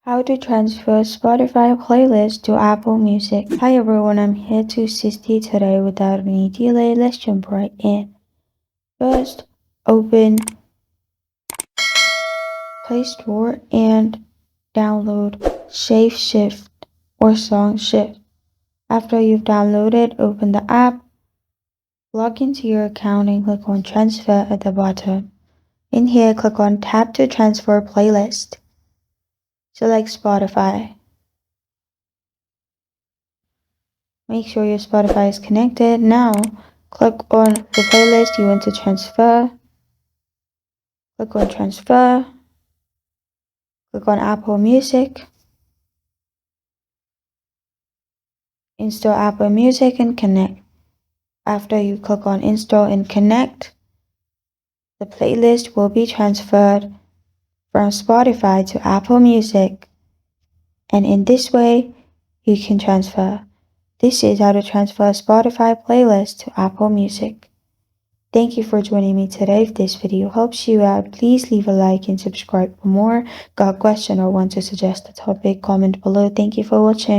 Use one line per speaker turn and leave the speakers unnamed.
How to transfer Spotify playlist to Apple Music. Hi everyone, I'm here to assist you today without any delay. Let's jump right in. First, open Play Store and download ShapeShift or SongShift. After you've downloaded, open the app, log into your account and click on Transfer at the bottom. In here, click on Tap to transfer playlist. Select Spotify. Make sure your Spotify is connected. Now, click on the playlist you want to transfer. Click on Transfer. Click on Apple Music. Install Apple Music and connect. After you click on Install and Connect, the playlist will be transferred from Spotify to Apple Music. And in this way, you can transfer. This is how to transfer a Spotify playlist to Apple Music. Thank you for joining me today. If this video helps you out, please leave a like and subscribe for more. Got a question or want to suggest a topic? Comment below. Thank you for watching.